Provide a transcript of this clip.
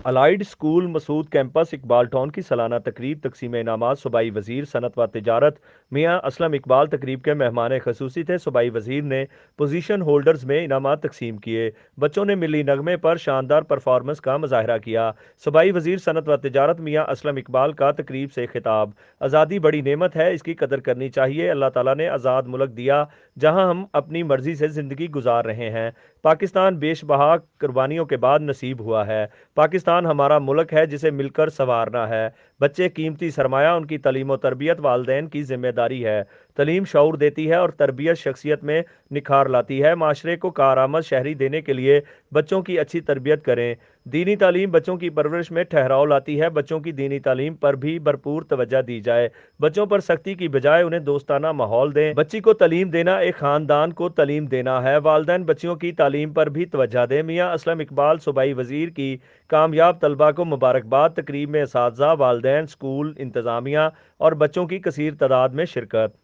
Alloyed school Masood campus Iqbal town की सालाना तकरीब तकसीम इनामात सूबाई वजीर सनत व तिजारत मियाँ असलम इकबाल तकरीब के मेहमान खसूसी थे। सूबाई वजीर ने पोजीशन होल्डर्स में इनामात तकसीम किए। बच्चों ने मिली नगमे पर शानदार परफॉर्मेंस का मुजाहरा किया। सूबाई वजीर सनत व तिजारत मियाँ असलम इकबाल का तकरीब से खिताब। आज़ादी बड़ी नेमत है, इसकी कदर करनी चाहिए। अल्लाह ताला ने आज़ाद मुल्क दिया जहाँ हम अपनी मर्जी से ज़िंदगी गुजार रहे हैं। पाकिस्तान बेशबहा कुर्बानियों के बाद नसीब हुआ है। पाकिस्तान हमारा मुल्क है जिसे मिलकर संवारना है। बच्चे कीमती सरमाया, उनकी तालीम और तरबियत वालिदैन की जिम्मेदारी है। तालीम शऊर देती है और तरबियत शख्सियत में निखार लाती है। माशरे को कारआमद शहरी देने के लिए बच्चों की अच्छी तरबियत करें। दीनी तालीम बच्चों की परवरिश में ठहराव लाती है। बच्चों की दीनी तालीम पर भी भरपूर तवज्जो दी जाए। बच्चों पर सख्ती की बजाय उन्हें दोस्ताना माहौल दें। बच्ची को तालीम देना एक खानदान को तालीम देना है। वालिदैन बच्चियों की तालीम पर भी तवज्जो दें। मियाँ असलम इकबाल सूबाई वजीर की कामयाब तलबा को मुबारकबाद। तकरीब में असातिज़ा, वालिदैन, स्कूल इंतज़ामिया और बच्चों की कसीर तादाद में शिरकत।